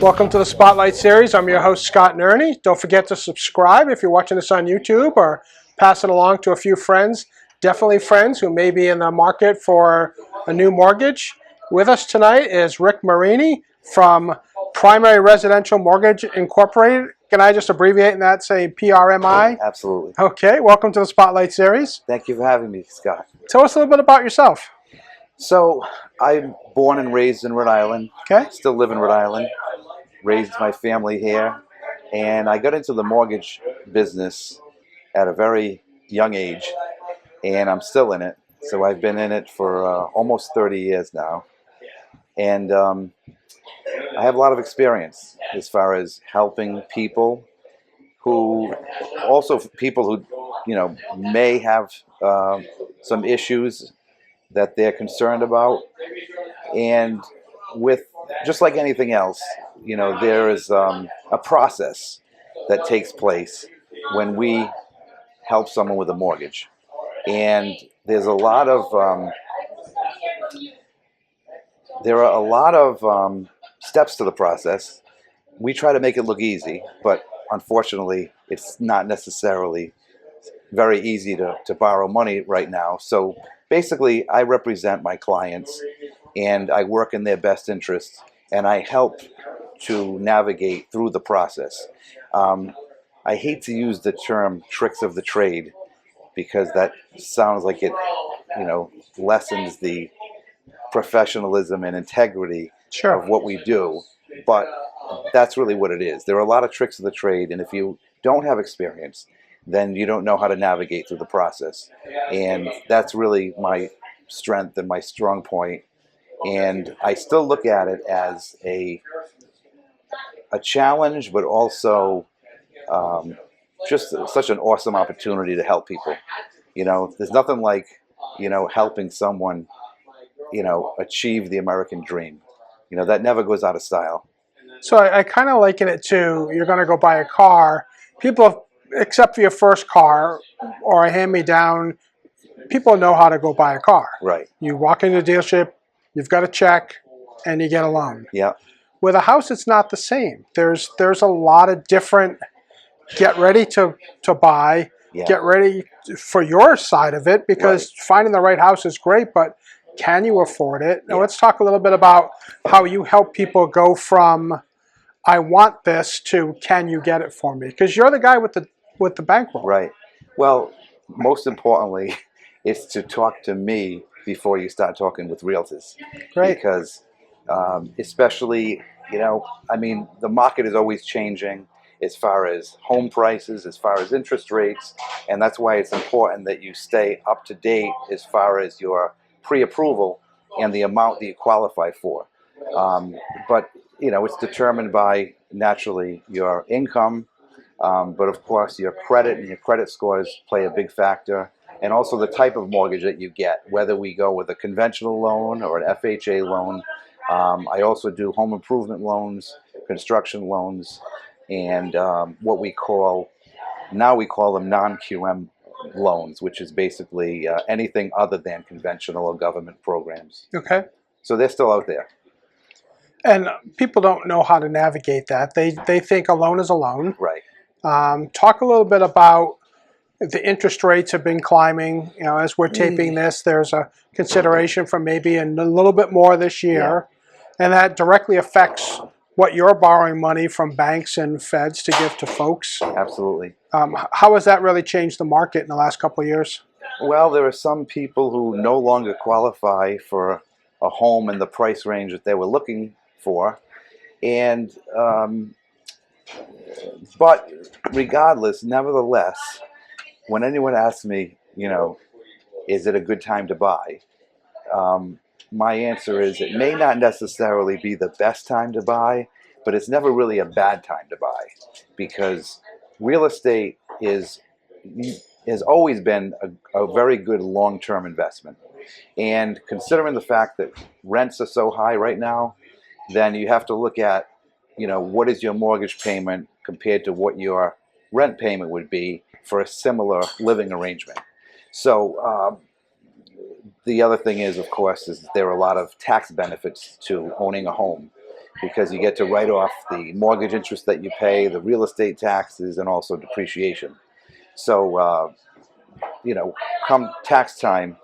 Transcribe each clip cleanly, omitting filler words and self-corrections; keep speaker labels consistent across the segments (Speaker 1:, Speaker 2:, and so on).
Speaker 1: Welcome to the Spotlight Series. I'm your host, Scott Marini. Don't forget to subscribe if you're watching this on YouTube, or pass it along to a few friends, definitely friends who may be in the market for a new mortgage. With us tonight is Rick Marini from Primary Residential Mortgage Incorporated. Can I just abbreviate that, say PRMI?
Speaker 2: Absolutely.
Speaker 1: Okay, welcome to the Spotlight Series.
Speaker 2: Thank you for having me, Scott.
Speaker 1: Tell us a little bit about yourself.
Speaker 2: So, I'm born and raised in Rhode Island.
Speaker 1: Okay.
Speaker 2: Still live in Rhode Island. Raised my family here. And I got into the mortgage business at a very young age. And I'm still in it. So I've been in it for almost 30 years now. And I have a lot of experience as far as helping people who, also people who, may have some issues that they're concerned about. And with, just like anything else, there is a process that takes place when we help someone with a mortgage. And there's a lot of, there are a lot of steps to the process. We try to make it look easy, but unfortunately, it's not necessarily very easy to borrow money right now. So basically, I represent my clients and I work in their best interest, and I help to navigate through the process. I hate to use the term tricks of the trade because that sounds like it, lessens the professionalism and integrity of what we do. But that's really what it is. There are a lot of tricks of the trade, and if you don't have experience, then you don't know how to navigate through the process. And that's really my strength and my strong point. And I still look at it as a challenge, but also just such an awesome opportunity to help people. There's nothing like, helping someone, achieve the American dream. That never goes out of style.
Speaker 1: So I kind of liken it to, you're going to go buy a car. People, except for your first car or a hand-me-down, people know how to go buy a car.
Speaker 2: Right.
Speaker 1: You walk into the dealership, you've got a check, and you get a loan.
Speaker 2: Yeah.
Speaker 1: With a house, it's not the same. There's a lot of different, get ready to buy, get ready for your side of it, because finding the right house is great, but can you afford it? Now let's talk a little bit about how you help people go from, I want this, to can you get it for me? Because you're the guy with the bankroll.
Speaker 2: Right. Well, most importantly, is to talk to me before you start talking with realtors.
Speaker 1: Great.
Speaker 2: Because especially, the market is always changing as far as home prices, as far as interest rates, and that's why it's important that you stay up to date as far as your pre-approval and the amount that you qualify for. But it's determined by, naturally, your income, but of course your credit and your credit scores play a big factor, and also the type of mortgage that you get, whether we go with a conventional loan or an FHA loan. I also do home improvement loans, construction loans, and what we call them non-QM loans, which is basically anything other than conventional or government programs.
Speaker 1: Okay.
Speaker 2: So they're still out there.
Speaker 1: And people don't know how to navigate that. They think a loan is a loan.
Speaker 2: Right.
Speaker 1: Talk a little bit about the interest rates have been climbing. As we're taping this, there's a consideration for maybe a little bit more this year, and that directly affects what you're borrowing money from banks and feds to give to folks.
Speaker 2: Absolutely.
Speaker 1: How has that really changed the market in the last couple of years?
Speaker 2: Well, there are some people who no longer qualify for a home in the price range that they were looking for, and but regardless, nevertheless, when anyone asks me, is it a good time to buy? My answer is it may not necessarily be the best time to buy, but it's never really a bad time to buy, because real estate has always been a very good long-term investment. And considering the fact that rents are so high right now, then you have to look at, what is your mortgage payment compared to what your rent payment would be for a similar living arrangement. So the other thing is, of course, is there are a lot of tax benefits to owning a home. because you get to write off the mortgage interest that you pay, the real estate taxes, and also depreciation. So, come tax time,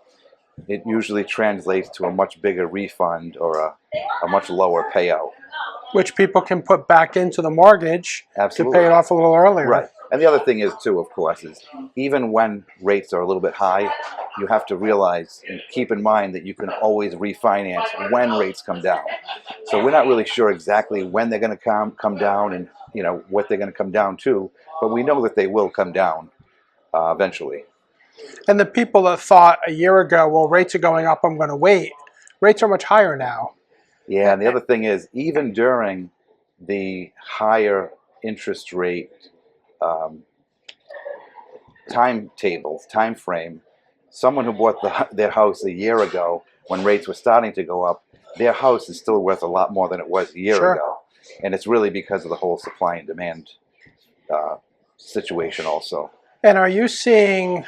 Speaker 2: it usually translates to a much bigger refund or a much lower payout.
Speaker 1: Which people can put back into the mortgage to
Speaker 2: Absolutely.
Speaker 1: pay it off a little earlier.
Speaker 2: Right. And the other thing is, too, of course, is even when rates are a little bit high, you have to realize and keep in mind that you can always refinance when rates come down. So we're not really sure exactly when they're going to come down and, what they're going to come down to, but we know that they will come down eventually.
Speaker 1: And the people that thought a year ago, well, rates are going up, I'm going to wait, rates are much higher now.
Speaker 2: Yeah, and the other thing is, even during the higher interest rate time frame, someone who bought their house a year ago when rates were starting to go up, their house is still worth a lot more than it was a year
Speaker 1: Sure.
Speaker 2: ago. And it's really because of the whole supply and demand situation also.
Speaker 1: And are you seeing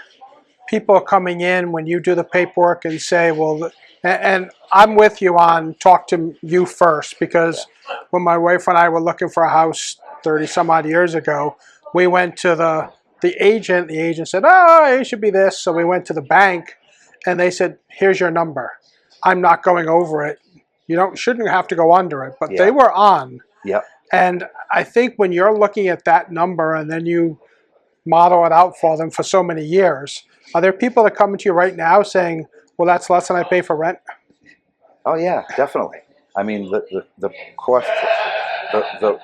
Speaker 1: people coming in when you do the paperwork and say, well, and I'm with you on talk to you first, because when my wife and I were looking for a house 30 some odd years ago, we went to the agent. The agent said, oh, it should be this. So we went to the bank and they said, here's your number. I'm not going over it. You shouldn't have to go under it, but they were on.
Speaker 2: Yep.
Speaker 1: And I think when you're looking at that number and then you model it out for them for so many years, are there people that come to you right now saying, well, that's less than I pay for rent?
Speaker 2: Oh yeah, definitely. I mean, the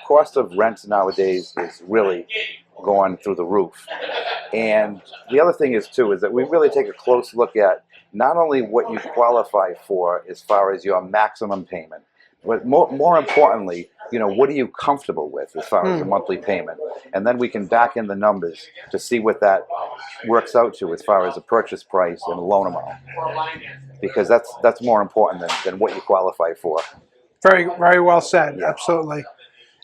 Speaker 2: cost of rents nowadays is really going through the roof. And the other thing is too is that we really take a close look at not only what you qualify for as far as your maximum payment, but more importantly, what are you comfortable with as far as a monthly payment? And then we can back in the numbers to see what that works out to as far as a purchase price and a loan amount. Because that's more important than what you qualify for.
Speaker 1: Very, very well said. Yeah. Absolutely.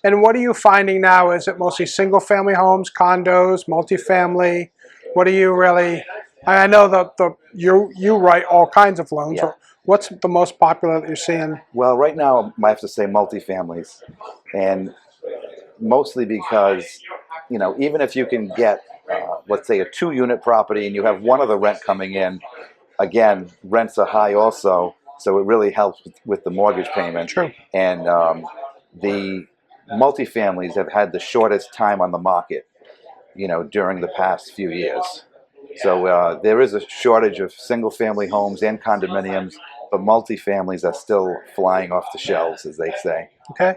Speaker 1: And what are you finding now? Is it mostly single family homes, condos, multifamily? What are you really, I know that you write all kinds of loans.
Speaker 2: Yeah.
Speaker 1: What's the most popular that you're seeing?
Speaker 2: Well, right now I have to say multifamilies, and mostly because, even if you can get, let's say, a 2-unit property and you have one of the rent coming in, again, rents are high also, so it really helps with the mortgage payment.
Speaker 1: True.
Speaker 2: And the multifamilies have had the shortest time on the market, during the past few years. So there is a shortage of single-family homes and condominiums, but multifamilies are still flying off the shelves, as they say.
Speaker 1: Okay.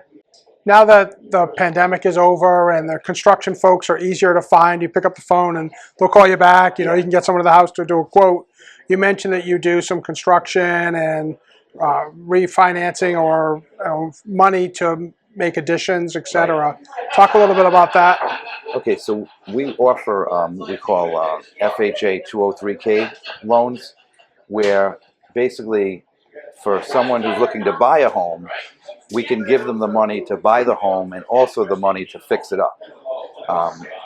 Speaker 1: Now that the pandemic is over and the construction folks are easier to find, you pick up the phone and they'll call you back. You can get someone to the house to do a quote. You mentioned that you do some construction and refinancing or money to make additions, etc. Right. Talk a little bit about that.
Speaker 2: Okay, so we offer what we call FHA 203K loans, where basically for someone who's looking to buy a home, we can give them the money to buy the home and also the money to fix it up,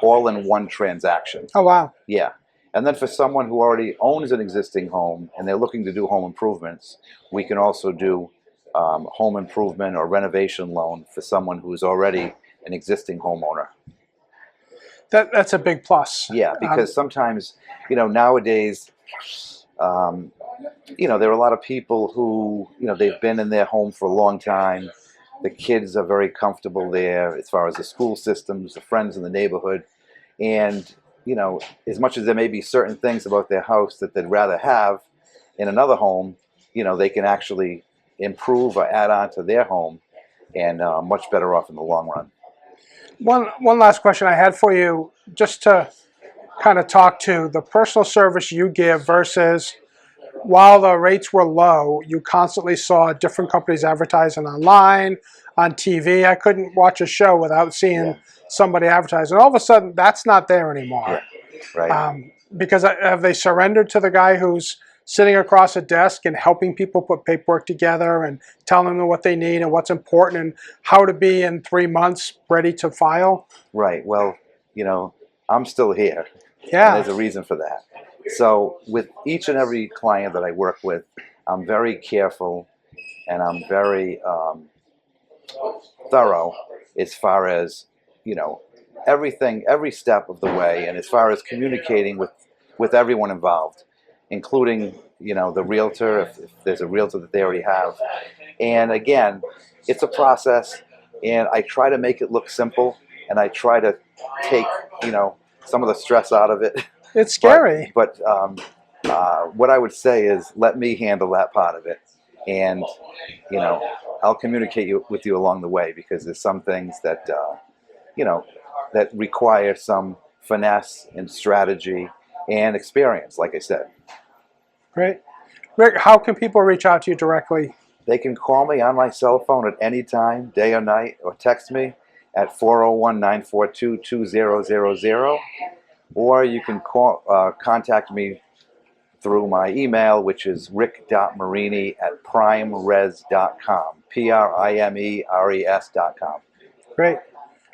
Speaker 2: all in one transaction.
Speaker 1: Oh, wow.
Speaker 2: Yeah. And then for someone who already owns an existing home and they're looking to do home improvements, we can also do home improvement or renovation loan for someone who's already an existing homeowner.
Speaker 1: That's a big plus.
Speaker 2: Yeah, because sometimes, nowadays, there are a lot of people who, they've been in their home for a long time. The kids are very comfortable there as far as the school systems, the friends in the neighborhood. And, as much as there may be certain things about their house that they'd rather have in another home, they can actually improve or add on to their home and much better off in the long run.
Speaker 1: One last question I had for you, just to kind of talk to the personal service you give versus while the rates were low, you constantly saw different companies advertising online, on TV. I couldn't watch a show without seeing somebody advertise. And all of a sudden, that's not there anymore.
Speaker 2: Yeah. Right.
Speaker 1: Because have they surrendered to the guy who's sitting across a desk and helping people put paperwork together and telling them what they need and what's important and how to be in 3 months ready to file?
Speaker 2: Right. Well, I'm still here.
Speaker 1: Yeah.
Speaker 2: And there's a reason for that. So with each and every client that I work with, I'm very careful and I'm very thorough as far as, you know, everything, every step of the way, and as far as communicating with everyone involved, including, you know, the realtor, if there's a realtor that they already have. And again, it's a process, and I try to make it look simple, and I try to take, you know, some of the stress out of it.
Speaker 1: It's scary.
Speaker 2: But what I would say is let me handle that part of it, and, you know, I'll communicate with you along the way, because there's some things that you know, that require some finesse and strategy and experience, like I said.
Speaker 1: Great. Rick, how can people reach out to you directly?
Speaker 2: They can call me on my cell phone at any time, day or night, or text me at 401-942-2000, or you can contact me through my email, which is rick.marini@primeres.com, PRIMERES.com.
Speaker 1: Great.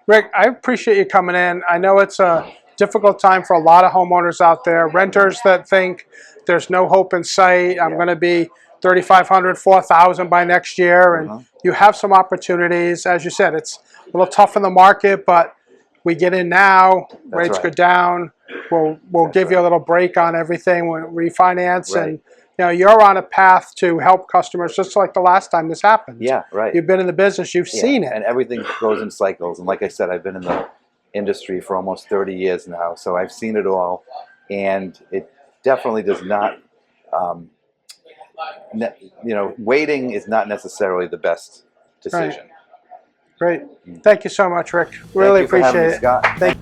Speaker 1: Rick, I appreciate you coming in. I know it's a difficult time for a lot of homeowners out there, renters that think there's no hope in sight. I'm going to be 3,500, 4,000 by next year, and you have some opportunities. As you said, it's a little tough in the market, but we get in now, rates go down. We'll give you a little break on everything when we refinance, and you know, you're on a path to help customers, just like the last time this happened.
Speaker 2: Yeah, right.
Speaker 1: You've been in the business, you've seen it.
Speaker 2: And everything goes in cycles. And like I said, I've been in the industry for almost 30 years now, so I've seen it all. And it definitely does not, you know, waiting is not necessarily the best decision.
Speaker 1: Great. Thank you so much, Rick. Really appreciate it.
Speaker 2: Scott.
Speaker 1: Thank you.